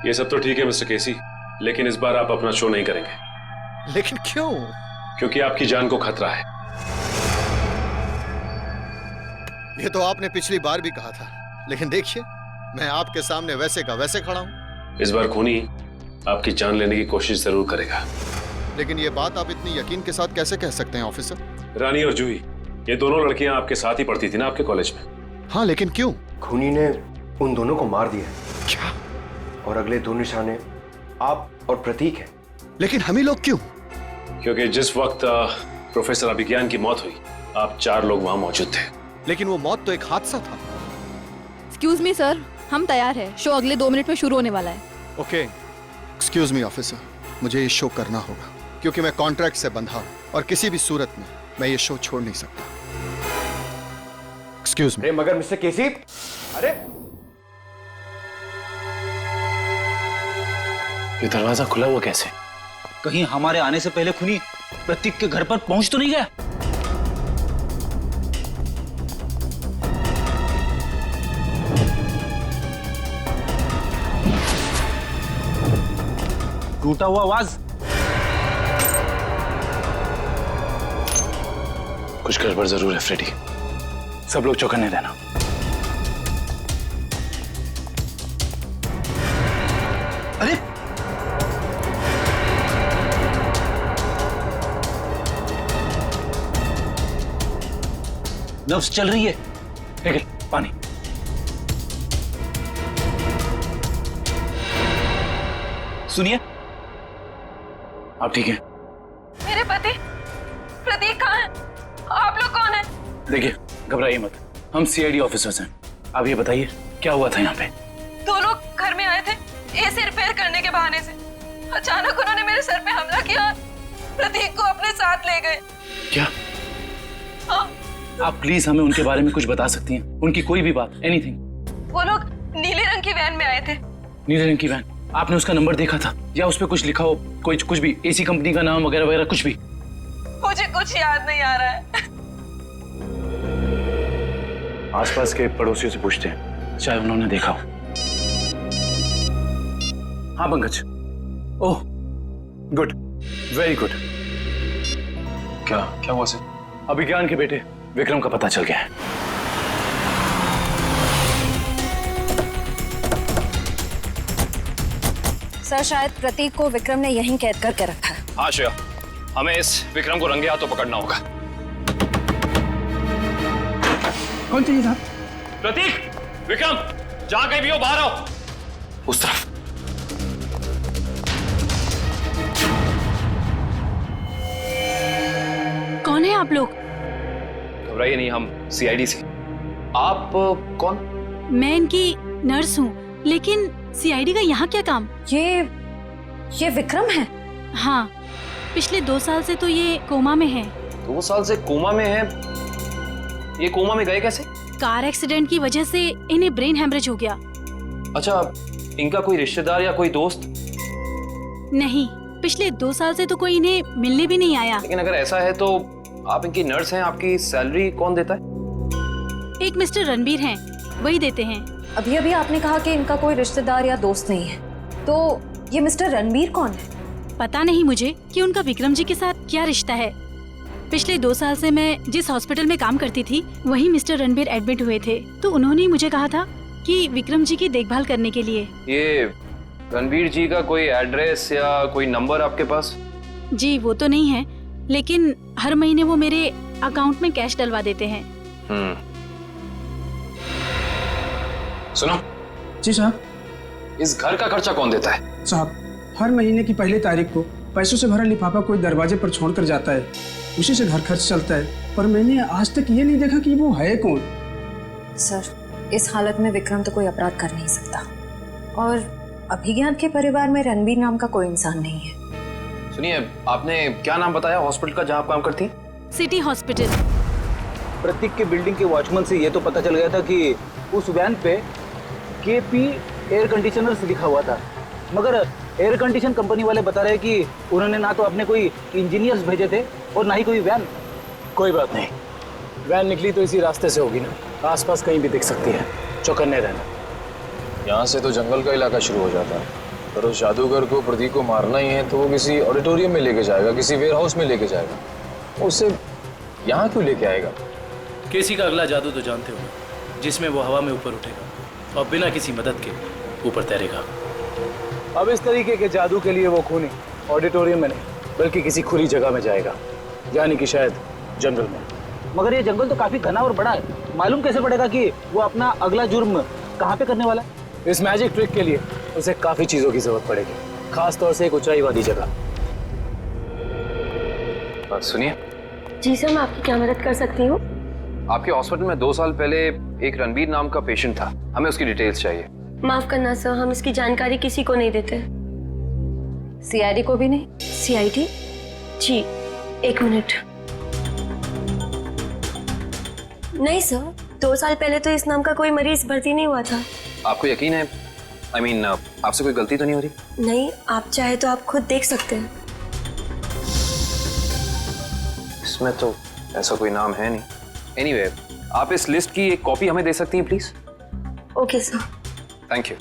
Speaker 20: ये सब तो ठीक है मिस्टर केसी, लेकिन इस बार आप अपना शो नहीं करेंगे।
Speaker 21: लेकिन क्यों?
Speaker 20: क्योंकि आपकी जान को खतरा है।
Speaker 21: ये तो आपने पिछली बार भी कहा था, लेकिन देखिए मैं आपके सामने वैसे का वैसे खड़ा हूं।
Speaker 20: इस बार खूनी आपकी जान लेने की कोशिश जरूर करेगा।
Speaker 21: लेकिन ये बात आप इतनी यकीन के साथ कैसे कह सकते हैं ऑफिसर?
Speaker 20: रानी और जूही, ये दोनों लड़कियां आपके साथ ही पढ़ती थी ना आपके कॉलेज में?
Speaker 21: हाँ, लेकिन क्यों?
Speaker 9: खूनी ने उन दोनों को मार दिया।
Speaker 21: क्या?
Speaker 9: और अगले 2 निशाने आप और प्रतीक हैं।
Speaker 21: लेकिन हम ही लोग क्यों?
Speaker 20: क्योंकि जिस वक्त प्रोफेसर अभिज्ञान की मौत हुई, आप 4 लोग वहां मौजूद थे।
Speaker 21: लेकिन वो मौत तो एक हादसा था।
Speaker 22: एक्सक्यूज मी सर, हम तैयार हैं, शो अगले 2 मिनट में शुरू होने वाला है।
Speaker 21: ओके, एक्सक्यूज मी ऑफिसर, मुझे ये शो करना होगा क्योंकि मैं कॉन्ट्रैक्ट से बंधा हूं और किसी भी सूरत में मैं ये शो छोड़ नहीं सकता। Excuse me.
Speaker 9: मगर मिस्टर केसी, अरे
Speaker 18: ये दरवाजा खुला हुआ कैसे?
Speaker 19: कहीं हमारे आने से पहले खूनी प्रतीक के घर पर पहुंच तो नहीं गया? टूटा हुआ आवाज।
Speaker 18: कुछ गड़बड़ जरूर है फ्रेडी, सब लोग चौकन्ने रहना।
Speaker 19: अरे नर्व्स चल रही है।
Speaker 18: निकल पानी।
Speaker 19: सुनिए,
Speaker 18: आप ठीक हैं?
Speaker 22: मेरे पति प्रतीक कहाँ है? आप लोग कौन हैं?
Speaker 18: देखिए घबराइए मत, हम सीआईडी ऑफिसर्स हैं। आप ये बताइए क्या हुआ था यहाँ पे?
Speaker 22: 2 लोग घर में आए थे एसी रिपेयर करने के बहाने से। अचानक उन्होंने मेरे सर पे हमला किया, प्रतीक को अपने साथ ले गए।
Speaker 18: क्या?
Speaker 22: हाँ।
Speaker 18: आप प्लीज हमें उनके बारे में कुछ बता सकती हैं, उनकी कोई भी बात, एनीथिंग।
Speaker 22: वो लोग नीले रंग की वैन में आए थे।
Speaker 18: नीले रंग की वैन? आपने उसका नंबर देखा था या उस पर कुछ लिखा हो, कुछ भी, एसी कंपनी का नाम वगैरह वगैरह कुछ भी?
Speaker 22: मुझे कुछ याद नहीं आ रहा है।
Speaker 18: आसपास के पड़ोसियों से पूछते हैं, शायद उन्होंने देखा हो। हाँ Pankaj. Oh good, very good.
Speaker 20: क्या हुआ सर?
Speaker 18: अभिज्ञान के बेटे विक्रम का पता चल गया है।
Speaker 4: सर शायद प्रतीक को विक्रम ने यहीं कैद करके रखा है।
Speaker 3: हाँ श्रेया, हमें इस विक्रम को रंगे हाथों पकड़ना होगा।
Speaker 12: कौन चाहिए साहब?
Speaker 3: प्रतीक, विक्रम, जहां कहीं भी हो बाहर आओ। उस तरफ।
Speaker 22: कौन है आप लोग?
Speaker 3: घबराइए नहीं, हम सीआईडी से। आप कौन?
Speaker 22: मैं इनकी नर्स हूँ, लेकिन सीआईडी का यहाँ क्या काम?
Speaker 4: ये विक्रम है?
Speaker 22: हाँ, पिछले 2 साल से तो ये कोमा में है।
Speaker 3: 2 साल से कोमा में है? ये कोमा में गए कैसे?
Speaker 22: कार एक्सीडेंट की वजह से इन्हें ब्रेन हेमरेज हो गया।
Speaker 3: अच्छा, इनका कोई रिश्तेदार या कोई दोस्त?
Speaker 22: नहीं, पिछले 2 साल से तो कोई इन्हें मिलने भी नहीं आया।
Speaker 3: लेकिन अगर ऐसा है तो आप इनकी नर्स हैं, आपकी सैलरी कौन देता है?
Speaker 22: एक मिस्टर रणबीर हैं, वही देते हैं।
Speaker 4: अभी अभी आपने कहा कि इनका कोई रिश्तेदार या दोस्त नहीं है, तो ये मिस्टर रणबीर कौन है?
Speaker 1: पता नहीं मुझे कि उनका विक्रम जी के साथ क्या रिश्ता है। पिछले 2 साल से मैं जिस हॉस्पिटल में काम करती थी वहीं मिस्टर रणबीर एडमिट हुए थे, तो उन्होंने ही मुझे कहा था कि विक्रम जी की देखभाल करने के लिए।
Speaker 3: ये रणबीर जी का कोई एड्रेस या कोई नंबर आपके पास?
Speaker 1: जी वो तो नहीं है, लेकिन हर महीने वो मेरे अकाउंट में कैश डलवा देते हैं।
Speaker 3: सुनो
Speaker 11: जी साहब।
Speaker 3: इस घर का खर्चा कौन देता है?
Speaker 11: साहब, हर महीने की पहली तारीख को पैसों से भरा लिफाफा कोई दरवाजे पर छोड़कर जाता है, उसी से घर खर्च चलता है। पर मैंने आज तक ये नहीं देखा कि वो है कौन।
Speaker 4: सर, इस हालत में विक्रम तो कोई अपराध कर नहीं सकता, और अभिज्ञान के परिवार में रणबीर नाम का कोई इंसान नहीं है।
Speaker 3: सुनिए, आपने क्या नाम बताया हॉस्पिटल का जहाँ आप काम करती?
Speaker 1: City hospital.
Speaker 19: प्रतीक के बिल्डिंग के वॉचमैन से ये तो पता चल गया था कि उस वैन पे KP एयर कंडीशनर्स लिखा हुआ था, मगर एयर कंडीशन कंपनी वाले बता रहे कि उन्होंने ना तो अपने कोई इंजीनियर्स भेजे थे और ना ही कोई वैन।
Speaker 18: कोई बात नहीं, वैन निकली तो इसी रास्ते से होगी ना, आसपास कहीं भी दिख सकती है, चौकन्ने रहना।
Speaker 5: यहाँ से तो जंगल का इलाका शुरू हो जाता है, पर उस जादूगर को प्रतीक को मारना ही है तो वो किसी ऑडिटोरियम में लेके जाएगा, किसी वेयर हाउस में लेके जाएगा, उससे यहाँ क्यों लेके आएगा?
Speaker 18: केसी का अगला जादू तो जानते हो, जिसमें वो हवा में ऊपर उठेगा और बिना किसी मदद के ऊपर तैरेगा।
Speaker 19: अब इस तरीके के जादू के लिए वो खूनी ऑडिटोरियम में नहीं बल्कि किसी खुली जगह में जाएगा, यानी कि शायद जंगल में। मगर ये जंगल तो काफी घना और बड़ा है, मालूम कैसे पड़ेगा कि वो अपना अगला जुर्म कहाँ पे करने वाला है? इस मैजिक ट्रिक के लिए उसे काफी चीजों की जरूरत पड़ेगी, खास तौर से एक ऊंचाई वाली जगह।
Speaker 3: सुनिए
Speaker 22: जी सर, मैं आपकी क्या मदद कर सकती हूँ?
Speaker 3: आपके हॉस्पिटल में 2 साल पहले एक रणबीर नाम का पेशेंट था, हमें उसकी डिटेल्स चाहिए।
Speaker 22: माफ करना सर, हम इसकी जानकारी किसी को नहीं देते।
Speaker 4: CID को भी नहीं?
Speaker 22: CID? जी, 1 मिनट। नहीं सर, 2 साल पहले तो इस नाम का कोई मरीज भर्ती नहीं हुआ था।
Speaker 3: आपको यकीन है? I mean, आपसे कोई गलती तो नहीं हो रही?
Speaker 22: नहीं, आप चाहे तो आप खुद देख सकते हैं।
Speaker 3: इसमें तो ऐसा कोई नाम है नहीं। Anyway, आप इस लिस्ट की एक कॉपी हमें दे सकती हैं please?
Speaker 22: Okay sir.
Speaker 3: Thank you.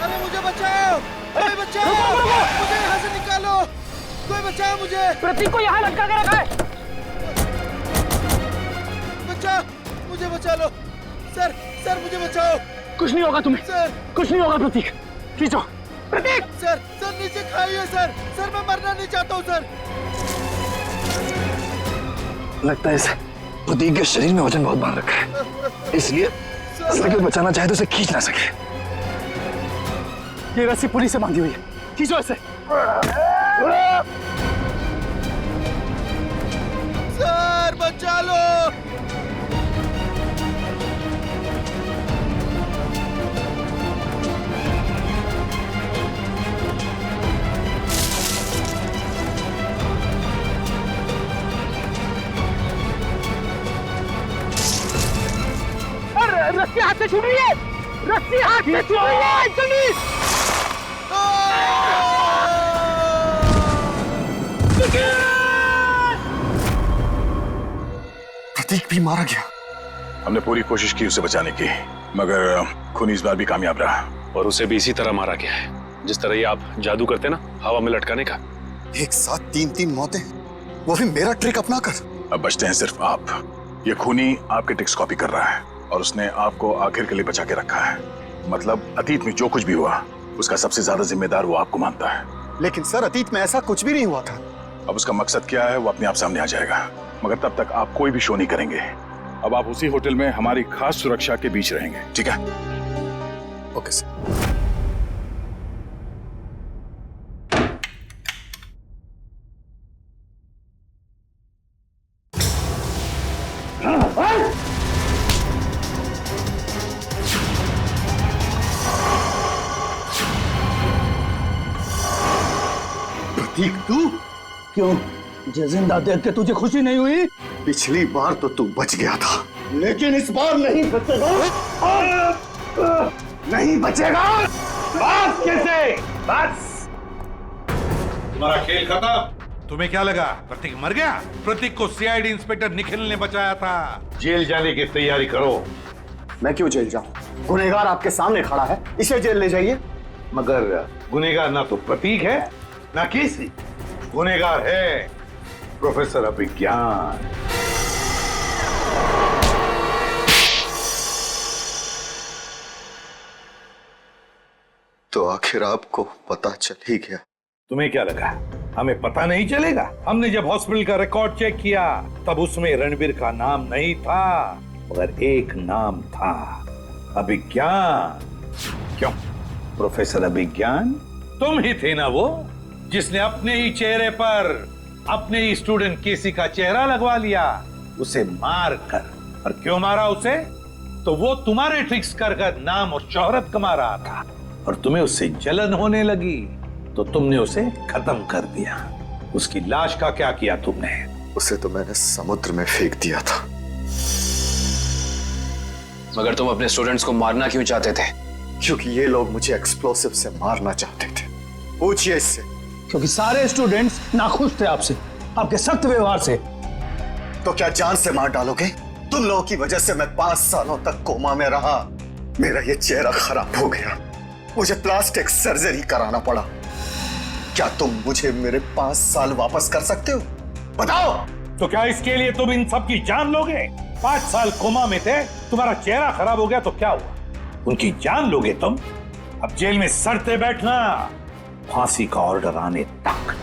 Speaker 6: अरे मुझे बचाओ! अरे बचाओ! मुझे यहाँ से निकालो! कोई बचाओ मुझे!
Speaker 12: प्रतीक को यहाँ लटका के रखा है।
Speaker 6: बचाओ! मुझे बचा लो! सर, सर मुझे बचाओ!
Speaker 12: कुछ नहीं होगा तुम्हें।
Speaker 6: सर,
Speaker 12: कुछ नहीं होगा प्रतीक। खींचो। प्रतीक!
Speaker 6: सर, सर नीचे खाइए सर! सर मैं मरना नहीं चाहता हूँ सर!
Speaker 23: लगता है इसे प्रतीक के शरीर में वजन बहुत बांध रखा है, इसलिए साइकिल बचाना चाहे तो इसे खींच ना सके।
Speaker 12: ये रस्सी पुलिस से बांधी हुई है, खींचो इसे।
Speaker 6: सर बचा लो!
Speaker 12: रस्सी हाथ से छूट रही है, रस्सी हाथ से छूट रही है, जल्दी!
Speaker 23: प्रतीक भी मारा गया।
Speaker 2: हमने पूरी कोशिश की उसे बचाने की, मगर खूनी इस बार भी कामयाब रहा।
Speaker 20: और उसे भी इसी तरह मारा गया है, जिस तरह ये आप जादू करते ना, हवा में लटकाने का।
Speaker 23: एक साथ 3-3 मौतें, वो भी मेरा ट्रिक अपना कर।
Speaker 2: अब बचते हैं सिर्फ आप। ये खूनी आपके ट्रिक्स कॉपी कर रहा है और उसने आपको आखिर के लिए बचा के रखा है। मतलब अतीत में जो कुछ भी हुआ उसका सबसे ज्यादा जिम्मेदार वो आपको मानता है।
Speaker 21: लेकिन सर, अतीत में ऐसा कुछ भी नहीं हुआ था।
Speaker 2: अब उसका मकसद क्या है वो अपने आप सामने आ जाएगा, मगर तब तक आप कोई भी शो नहीं करेंगे। अब आप उसी होटल में हमारी खास सुरक्षा के बीच रहेंगे, ठीक है?
Speaker 23: Okay sir.
Speaker 21: प्रतीक, तू
Speaker 12: क्यों? जिंदा देख के तुझे खुशी नहीं हुई?
Speaker 21: पिछली बार तो तू बच गया था, लेकिन इस बार नहीं बचेगा। नहीं बचेगा।
Speaker 24: बस कैसे? बस तुम्हारा खेल खत्म,
Speaker 10: तुम्हें क्या लगा प्रतीक मर गया? प्रतीक को सीआईडी इंस्पेक्टर निखिल ने बचाया था। जेल जाने की तैयारी करो।
Speaker 21: मैं क्यों जेल जाऊं? गुनहगार आपके सामने खड़ा है, इसे जेल ले जाइए।
Speaker 10: मगर गुनहगार ना तो प्रतीक है ना केसी, गुनहगार है प्रोफेसर अभिज्ञान।
Speaker 21: तो आखिर आपको पता चल ही गया।
Speaker 10: तुम्हें क्या लगा हमें पता नहीं चलेगा? हमने जब हॉस्पिटल का रिकॉर्ड चेक किया तब उसमें रणबीर का नाम नहीं था, मगर एक नाम था, अभिज्ञान। क्यों? प्रोफेसर अभिज्ञान तुम ही थे ना वो जिसने अपने ही चेहरे पर अपने ही स्टूडेंट केसी का चेहरा लगवा लिया, उसे मार कर। और क्यों मारा उसे? तो वो तुम्हारे ट्रिक्स कर नाम और शोहरत कमा रहा था और तुम्हें उससे जलन होने लगी तो तुमने उसे खत्म कर दिया। उसकी लाश का क्या किया तुमने?
Speaker 21: उसे तो मैंने समुद्र में फेंक दिया था।
Speaker 3: मगर तुम अपने स्टूडेंट्स को मारना क्यों चाहते थे?
Speaker 21: क्योंकि ये लोग मुझे एक्सप्लोसिव से मारना चाहते थे। पूछिए इससे।
Speaker 11: क्योंकि सारे स्टूडेंट्स नाखुश थे आपसे, आपके सख्त व्यवहार से।
Speaker 21: तो क्या जान से मार डालोगे? तुम लोगों की वजह से मैं 5 सालों तक कोमा में रहा। मेरा ये चेहरा खराब हो गया, मुझे प्लास्टिक सर्जरी कराना पड़ा। क्या तुम मुझे मेरे 5 साल वापस कर सकते हो? बताओ।
Speaker 10: तो क्या इसके लिए तुम इन सब की जान लोगे? 5 साल कोमा में थे, तुम्हारा चेहरा खराब हो गया तो क्या हुआ? उनकी जान लोगे तुम? अब जेल में सड़ते बैठना फांसी का ऑर्डर आने तक।